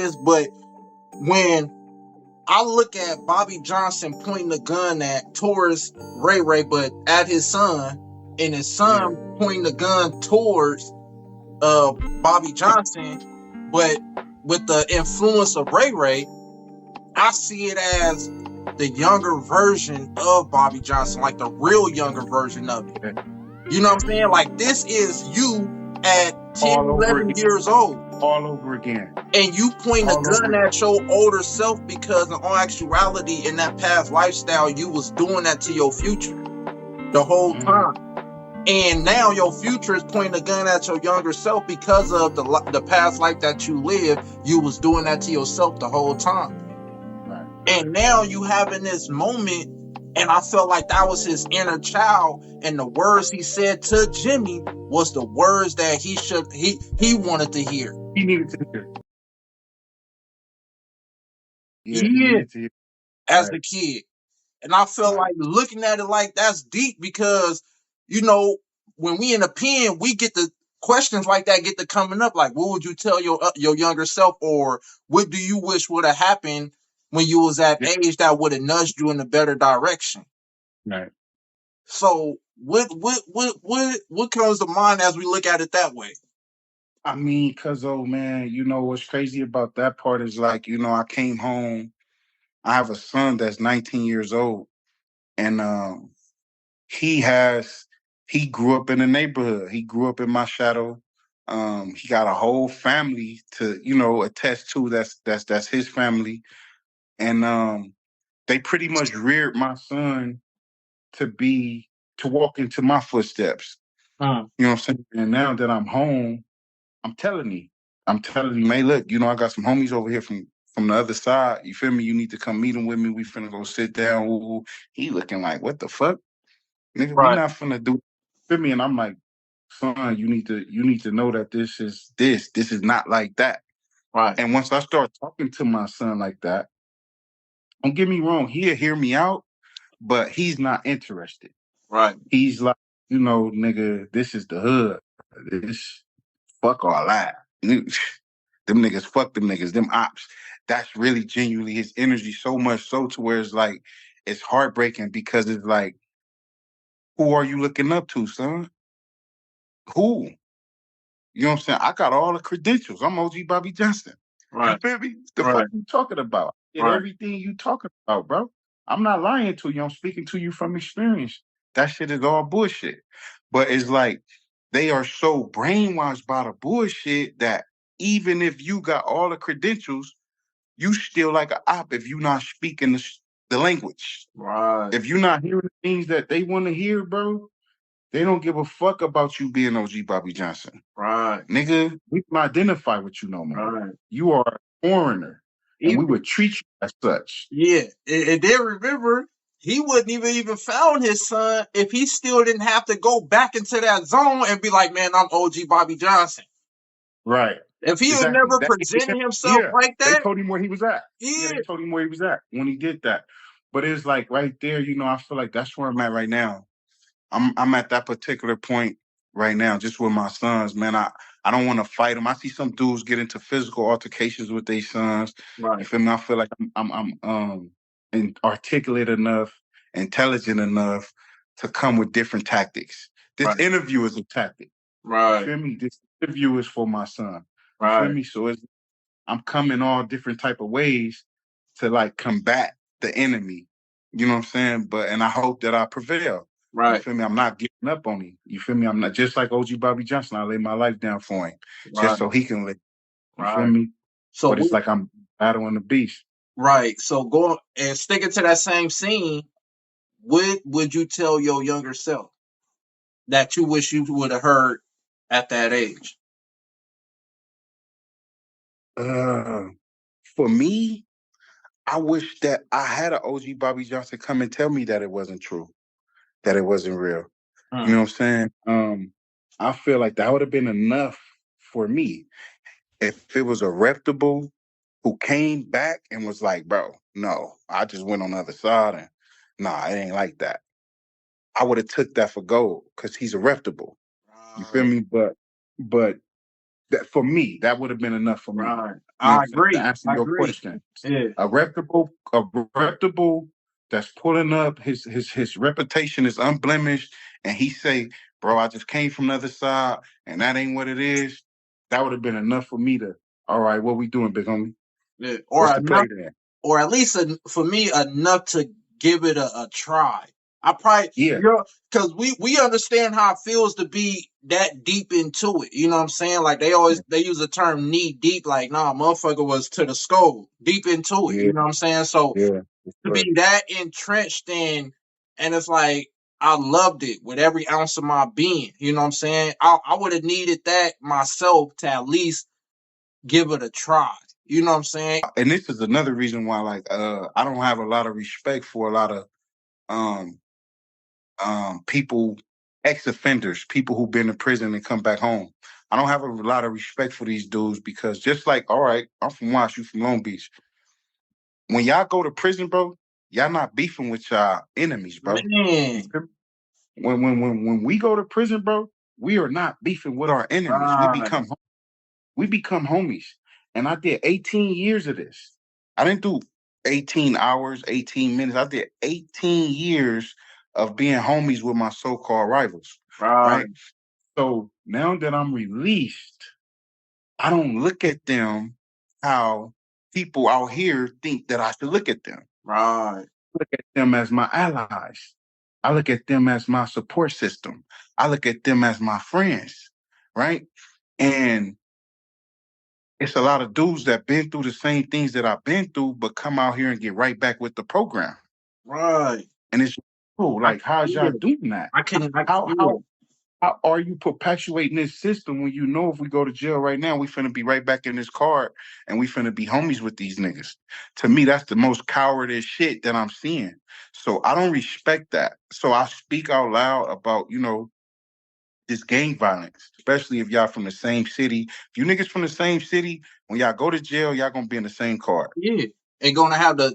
this, but when I look at Bobby Johnson pointing the gun at towards Ray Ray, but at his son, and his Yeah. son pointing the gun towards Bobby Johnson, but with the influence of Ray Ray, I see it as the younger version of Bobby Johnson, like the real younger version of it. You know what I'm saying? Like, this is you at 10, All over 11 again. years old. All over again. And you point a All gun over. at your older self because in all actuality, in that past lifestyle, you was doing that to your future the whole time. And now your future is pointing a gun at your younger self because of the past life that you lived. You was doing that to yourself the whole time. Right. And now you having this moment, and I felt like that was his inner child, and the words he said to Jimmy was the words that he wanted to hear. He needed to hear. Yeah, he Yeah, needed to hear. as Right. a kid. And I feel Right. like looking at it like that's deep because, you know, when we in a pen, we get the questions like that get to coming up. Like, what would you tell your younger self, or what do you wish would have happened when you was that Yeah. age that would have nudged you in a better direction? Right. So what comes to mind as we look at it that way? I mean, cause oh man, you know what's crazy about that part is like, I came home. I have a son that's 19 years old, and he has he grew up in the neighborhood. He grew up in my shadow. He got a whole family to, attest to. That's his family. And they pretty much reared my son to be to walk into my footsteps. Hmm. You know what I'm saying? And now that I'm home, I'm telling you, man, look, I got some homies over here from the other side. You feel me? You need to come meet them with me. We finna go sit down. Ooh, he looking like, what the fuck? Nigga, we Right, not finna do feel me. And I'm like, son, you need to know that this is not like that. right, And once I start talking to my son like that, don't get me wrong, he'll hear me out, but he's not interested. right, He's like, nigga, this is the hood. This fuck all that. Them niggas, fuck them niggas, them ops. That's really genuinely his energy, so much so to where it's like it's heartbreaking because it's like, who are you looking up to, son? Who? You know what I'm saying? I got all the credentials. I'm OG Bobby Johnson. You right, feel me? The fuck right, you talking about? Get right, everything you talking about, bro. I'm not lying to you. I'm speaking to you from experience. That shit is all bullshit. But it's like they are so brainwashed by the bullshit that even if you got all the credentials, you still like an op if you not speaking the language. right, If you're not hearing the things that they want to hear, bro, they don't give a fuck about you being OG Bobby Johnson. right, Nigga, we can identify with you no more. right. You are a foreigner, and we Even would treat you as such. yeah, and then remember, he wouldn't even found his son if he still didn't have to go back into that zone and be like, man, I'm OG Bobby Johnson. Right. If he had Exactly. never presented himself Yeah. like They that, told him where he was at. Yeah, yeah, they told him where he was at when he did that. But it's like right there, I feel like that's where I'm at right now. I'm at that particular point right now, just with my sons, man. I don't want to fight them. I see some dudes get into physical altercations with their sons. You right, feel me? I feel like I'm articulate enough, intelligent enough to come with different tactics. This right, interview is a tactic. You right, feel me? This interview is for my son. You feel right, me? So I'm coming all different type of ways to like combat the enemy. You know what I'm saying? And I hope that I prevail. You right, feel me? I'm not giving up on him. You feel me? I'm not just like OG Bobby Johnson. I lay my life down for him just right, so he can live. You feel right. me? So But it's like I'm battling the beast. right, so going and sticking to that same scene, what would you tell your younger self that you wish you would have heard at that age? Uh, for me, I wish that I had an OG Bobby Johnson come and tell me that it wasn't true, that it wasn't real. You Hmm. know what I'm saying? I feel like that would have been enough for me. If it was a reputable who came back and was like, bro, no, I just went on the other side and nah, it ain't like that. I would have took that for gold because he's a reputable. You feel Right, me? But That for me, that would have been enough for me. Right. You know what I I'm saying? To agree. answer I your agree. question. Yeah. A reputable that's pulling up, his reputation is unblemished, and he say, bro, I just came from the other side, and that ain't what it is. That would have been enough for me to, all right, what we doing, big homie? Yeah. What's Or the enough, play there? or at least for me enough to give it a try. I probably Yeah, because we understand how it feels to be that deep into it. You know what I'm saying? Like they use the term knee deep. Like nah, motherfucker was to the skull, deep into it. yeah, You know what I'm saying? So yeah. to be that entrenched in, and it's like I loved it with every ounce of my being. You know what I'm saying? I would have needed that myself to at least give it a try. You know what I'm saying? And this is another reason why, like, I don't have a lot of respect for a lot of um people, ex-offenders, people who've been in prison and come back home. I don't have a lot of respect for these dudes because just like, all right, I'm from Wash, you from Long Beach. When y'all go to prison, bro, y'all not beefing with y'all enemies, bro. You Man, feel me? When we go to prison, bro, we are not beefing with our enemies. right, We become homies. And I did 18 years of this. I didn't do 18 hours, 18 minutes. I did 18 years of being homies with my so-called rivals, right, right? So now that I'm released, I don't look at them how people out here think that I should look at them. right, I look at them as my allies. I look at them as my support system. I look at them as my friends, right? And it's a lot of dudes that been through the same things that I've been through, but come out here and get right back with the program. right. And it's cool. I Like, can how's y'all feel it. doing that? I can, I How feel how it. how are you perpetuating this system when you know if we go to jail right now, we finna be right back in this card and we finna be homies with these niggas? To me, that's the most cowardice shit that I'm seeing. So I don't respect that. So I speak out loud about, this gang violence, especially if y'all from the same city. If you niggas from the same city, when y'all go to jail, y'all gonna be in the same card. Yeah, and gonna have the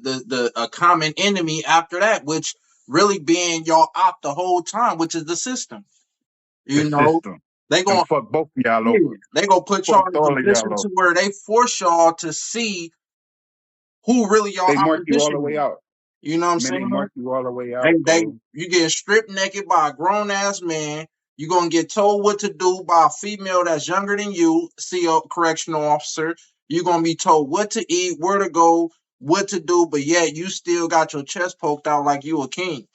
a common enemy after that, which really being your op the whole time, which is the system. The You know, system. they And gonna fuck both of y'all yeah, over. they gonna put y'all Fucked in a all of position y'all to over. where they force y'all to see who really your They mark you all the opposition way is. out. You know what I'm Man, they saying? mark you all the way They out, they bro. you getting stripped naked by a grown ass man. You gonna get told what to do by a female that's younger than you, CO correctional officer. You gonna be told what to eat, where to go, what to do, but yet you still got your chest poked out like you a king.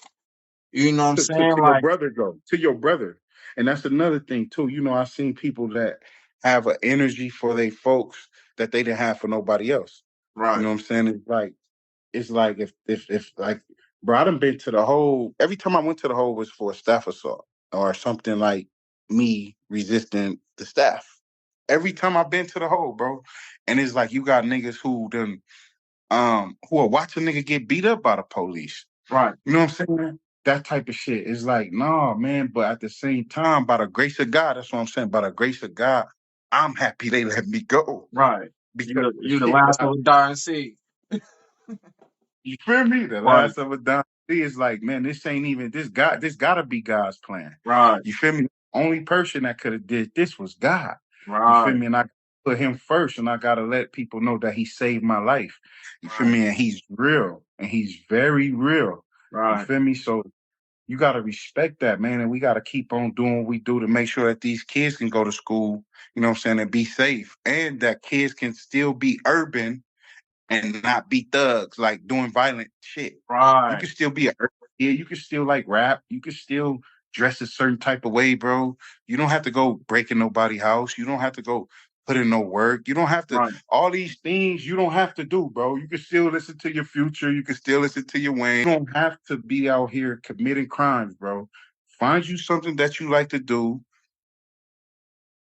You know what I'm saying? To your Like, brother go. To your brother. And that's another thing too. I've seen people that have an energy for their folks that they didn't have for nobody else. You right, know what I'm saying? It's like if like, bro, I done been to the hole. Every time I went to the hole was for a staff assault or something like me resisting the staff. Every time I've been to the hole, bro. And it's like you got niggas who are watching nigga get beat up by the police. right, You know what I'm saying? That type of shit. It's like, nah, man, but at the same time, by the grace of God, that's what I'm saying. By the grace of God, I'm happy they let me go. right. Because You the you the shit that last of a dying seed. you feel me? The Right, last of a dime is like, man, this ain't even this gotta be God's plan. right, You feel me? Only person that could have did this was God. You feel right, me? And I put him first, and I gotta let people know that he saved my life. You feel right, me? And he's real, and he's very real. You right, feel me? So you gotta respect that, man, and we gotta keep on doing what we do to make sure that these kids can go to school, you know what I'm saying, and be safe, and that kids can still be urban and not be thugs, like doing violent shit. You right, can still be a kid. You can still like rap. You can still dress a certain type of way, bro. You don't have to go breaking nobody's house. You don't have to go put in no work. You don't have to, right, all these things you don't have to do, bro. You can still listen to your Future. You can still listen to your Wayne. You don't have to be out here committing crimes, bro. Find you something that you like to do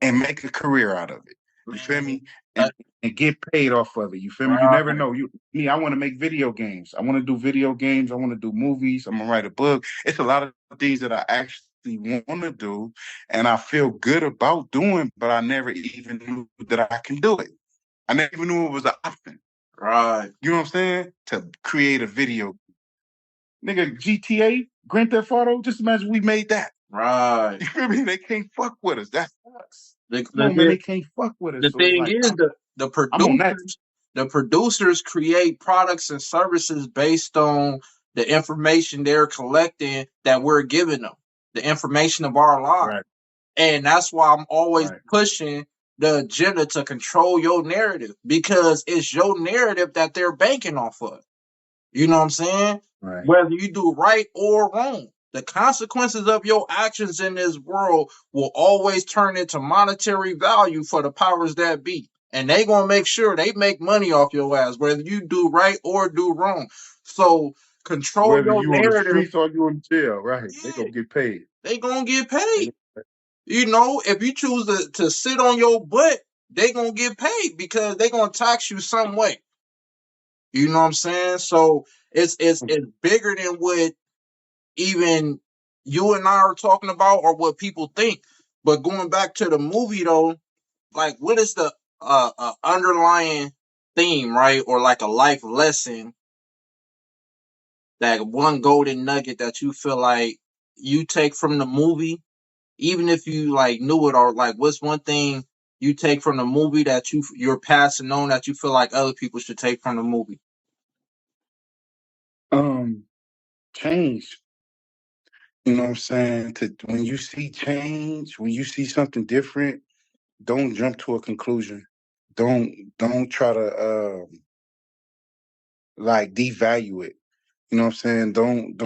and make a career out of it. You feel man. me? Uh, And get paid off of it. You feel me? You never right, know. I want to make video games. I want to do video games. I want to do movies. I'm gonna write a book. It's a lot of things that I actually want to do, and I feel good about doing, but I never even knew that I can do it. I never even knew it was an option. right, You know what I'm saying? To create a video, nigga, GTA, Grand Theft Auto. Just imagine we made that. right. You feel me? They can't fuck with us. That's us. The, Come on, man, they can't fuck with us. the So it's thing like is, the I'm on that. producers create products and services based on the information they're collecting that we're giving them, the information of our lives. Right, And that's why I'm always right, pushing the agenda to control your narrative, because it's your narrative that they're banking off of. You know what I'm saying? right. Whether you do right or wrong, the consequences of your actions in this world will always turn into monetary value for the powers that be. And they gonna make sure they make money off your ass, whether you do right or do wrong. So control Whether your you on the narrative. streets or you in jail, right? They Yeah, gonna get paid. they gonna get They paid. gonna- You know, if you choose to sit on your butt, they gonna get paid because they gonna tax you some way. You know what I'm saying? So it's bigger than what even you and I are talking about or what people think. But going back to the movie though, like what is the underlying theme, right? Or like a life lesson, that one golden nugget that you feel like you take from the movie, even if you like knew it, or like what's one thing you take from the movie that you're passing on that you feel like other people should take from the movie? um change. You know what I'm saying? To when you see change, when you see something different, don't jump to a conclusion. Don't try to like devalue it. You know what I'm saying? Don't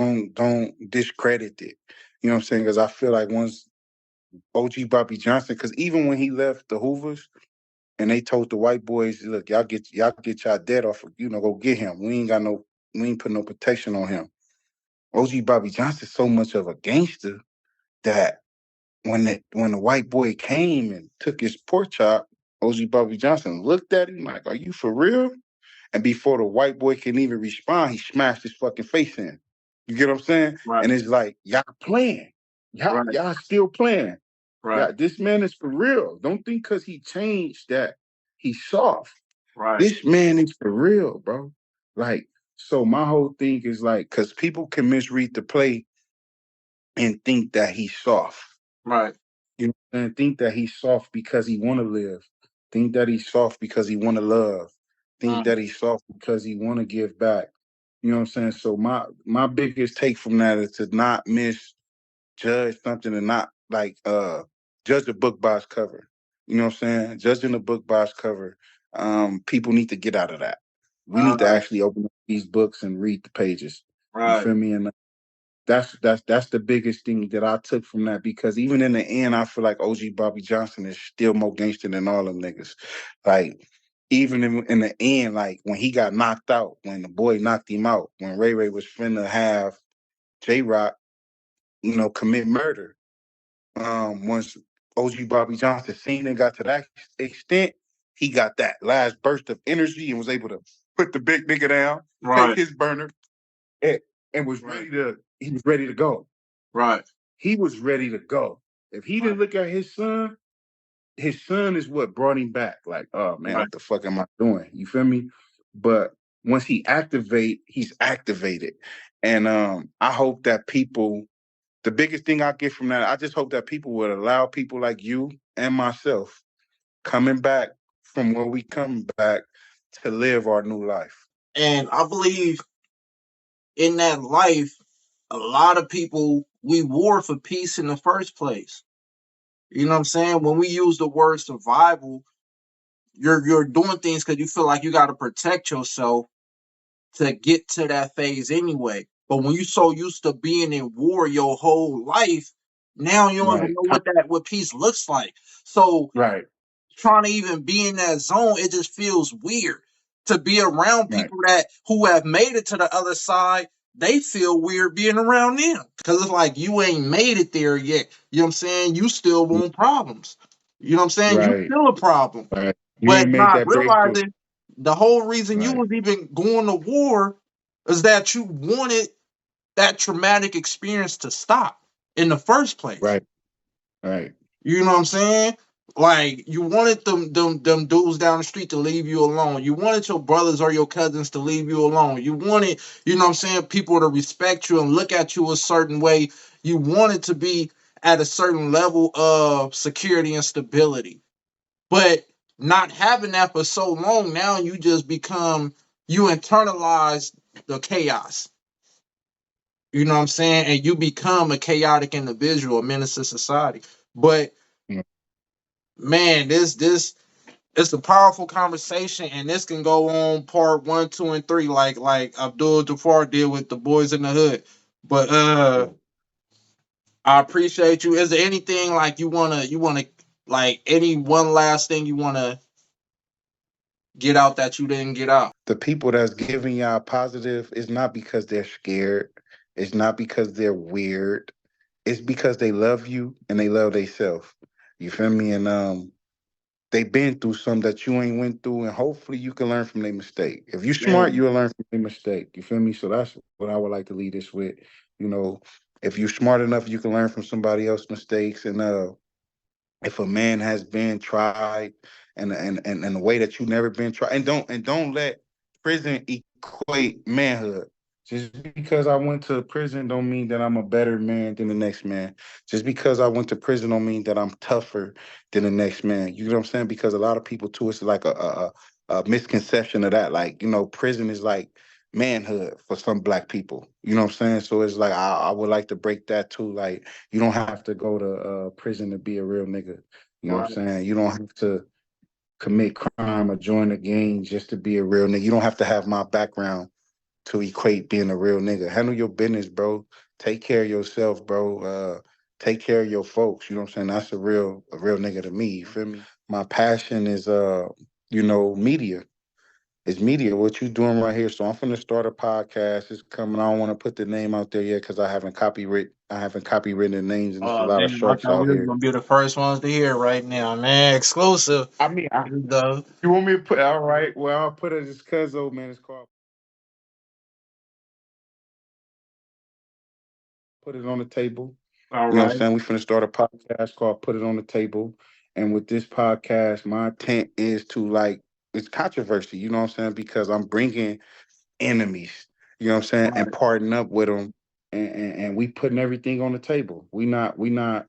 discredit it. You know what I'm saying? Because I feel like once OG Bobby Johnson, because even when he left the Hoovers and they told the white boys, look, y'all get y'all dead off, go get him. We ain't put no protection on him. OG Bobby Johnson so much of a gangster that when the white boy came and took his pork chop, OG Bobby Johnson looked at him like, "Are you for real?" And before the white boy can even respond, he smashed his fucking face in. You get what I'm saying? Right, And it's like, y'all playing. Y'all, right, y'all still playing. right, Yeah, this man is for real. Don't think because he changed that he's soft. right, This man is for real, bro. Like, so my whole thing is like, because people can misread the play and think that he's soft. right, And think that he's soft because he want to live. Think that he's soft because he want to love. Think mm, that he's soft because he want to give back. You know what I'm saying? So my biggest take from that is to not misjudge something and not like judge a book by its cover. You know what I'm saying? Judging a book by its cover. People need to get out of that. We need to right, actually open up these books and read the pages. You right, feel me? And that's the biggest thing that I took from that, because even in the end, I feel like OG Bobby Johnson is still more gangster than all them niggas. Like even in the end, like when he got knocked out, when the boy knocked him out, when Ray Ray was finna have J Rock, commit murder. Once OG Bobby Johnson seen and got to that extent, he got that last burst of energy and was able to put the big nigga down, take right, his burner, and, and was right, ready to go. right, He was ready to go. If he right, didn't look at his son is what brought him back. Like, oh man, right. what the fuck am I doing? You feel me? But once he's activated. And I hope that people, the biggest thing I get from that, I just hope that people would allow people like you and myself coming back from where we come back to live our new life. And I believe in that life, a lot of people we war for peace in the first place. You know what I'm saying? When we use the word survival, you're doing things because you feel like you got to protect yourself to get to that phase anyway. But when you so used to being in war your whole life, now you don't even Right. know what peace looks like. So Right. trying to even be in that zone, it just feels weird to be around Right. people that who have made it to the other side. They feel weird being around them because it's like you ain't made it there yet. You know what I'm saying? You still want problems. You know what I'm saying? You Right. still a problem, Right. You but ain't made not that breakthrough. realizing the whole reason you Right. was even going to war is that you wanted that traumatic experience to stop in the first place. Right. Right. You know what I'm saying? Like you wanted them dudes down the street to leave you alone. You wanted your brothers or your cousins to leave you alone. You wanted, you know what I'm saying, people to respect you and look at you a certain way. You wanted to be at a certain level of security and stability. But not having that for so long, now you just become, you internalize the chaos. You know what I'm saying? And you become a chaotic individual, a menace to society. But Mm. man, this it's a powerful conversation, and this can go on part one, two, and three, like Abdul Jafar did with the boys in the hood. But I appreciate you. Is there anything like you wanna like any one last thing you wanna get out that you didn't get out? The people that's giving y'all positive is not because they're scared. It's not because they're weird. It's because they love you and they love themselves. You feel me? And they been through some that you ain't went through, and hopefully you can learn from their mistake. If you smart, Man, you'll learn from their mistake. You feel me? So that's what I would like to lead this with. You know, if you're smart enough, you can learn from somebody else's mistakes. And if a man has been tried and the way that you never been tried, and don't let prison equate manhood. Just because I went to prison don't mean that I'm a better man than the next man. Just because I went to prison don't mean that I'm tougher than the next man. You know what I'm saying? Because a lot of people too, it's like a misconception of that. Like, prison is like manhood for some black people. You know what I'm saying? So it's like I would like to break that too. Like, you don't have to go to prison to be a real nigga. You know what right, I'm saying? You don't have to commit crime or join a gang just to be a real nigga. You don't have to have my background to equate being a real nigga. Handle your business, bro. Take care of yourself, bro. Take care of your folks. You know what I'm saying? That's a real nigga to me. You feel me? My passion is media. It's media, what you doing right here. So I'm finna start a podcast. It's coming. I don't want to put the name out there yet because I haven't copywritten the names, and there's a oh lot of man, I sharks thought out we was here. gonna be the first ones to hear right now, man. Exclusive. I mean, The you want me to put? All right. Well, I'll put it as Cuzzo, man. It's called. Put it on the table. all You know what right, I'm saying? We finna start a podcast called Put It on the Table. And with this podcast, my intent is to like it's controversy. You know what I'm saying? Because I'm bringing enemies. You know what I'm saying? And right, partnering up with them, and we putting everything on the table. We not.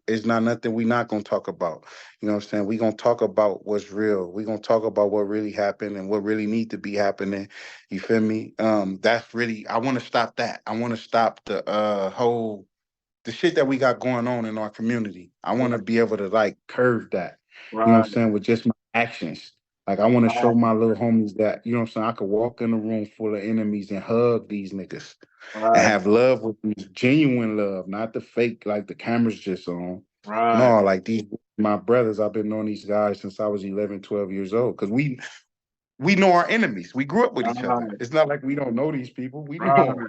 It's not nothing we not gonna talk about. You know what I'm saying? We gonna talk about what's real. We gonna talk about what really happened and what really need to be happening. You feel me? That's really. I want to stop that. I want to stop the whole the shit that we got going on in our community. I want to right, be able to like curve that, you know what right, I'm saying, with just my actions. Like I want to show right, my little homies that, you know what I'm saying, I could walk in a room full of enemies and hug these niggas and right, have love with these genuine love, not the fake like the cameras just on. right, No, like these my brothers, I've been knowing these guys since I was 11, 12 years old because we know our enemies. We grew up with each other. right, It's not like we don't know these people. We know them. right,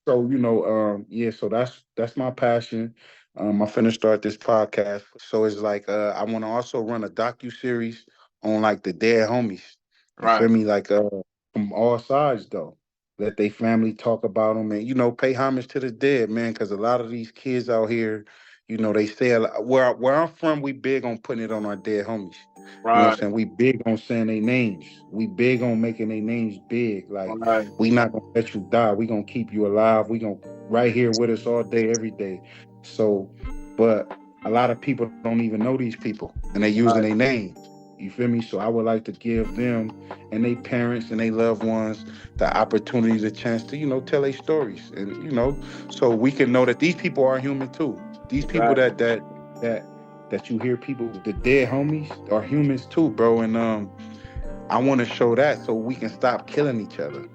So, yeah, so that's my passion. I'm finna start this podcast. So it's like I want to also run a docu series on like the dead homies. You feel right, me? Like from all sides though. Let they family talk about them and pay homage to the dead, man, cuz a lot of these kids out here, they say where I'm from, we big on putting it on our dead homies. You know what right, I'm saying? We big on saying their names. We big on making their names big. Like right, we not gonna let you die. We gonna keep you alive. We gonna right here with us all day, every day. So, but a lot of people don't even know these people, and they using their right, names. You feel me? So I would like to give them and their parents and their loved ones the opportunity, the chance to, tell their stories, and so we can know that these people are human too. These people right, that you hear people, the dead homies, are humans too, bro. And I want to show that so we can stop killing each other.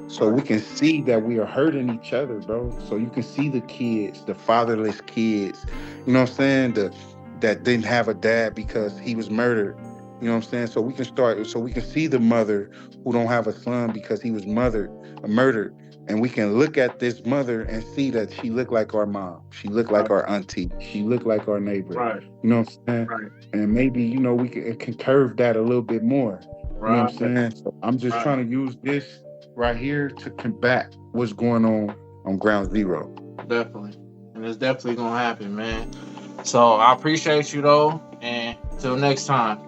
So we right, can see that we are hurting each other, bro. So you can see the kids, the fatherless kids, you know what I'm saying? That didn't have a dad because he was murdered. You know what I'm saying? So we can see the mother who don't have a son because he was murdered. And we can look at this mother and see that she looked like our mom. She looked like right, our auntie. She looked like our neighbor. right, You know what I'm saying? right, And maybe, we can, it can curve that a little bit more. You know what right, I'm saying? So I'm just right. trying to use this right here to combat what's going on ground zero. Definitely. And it's definitely gonna happen, man. So I appreciate you though, and till next time.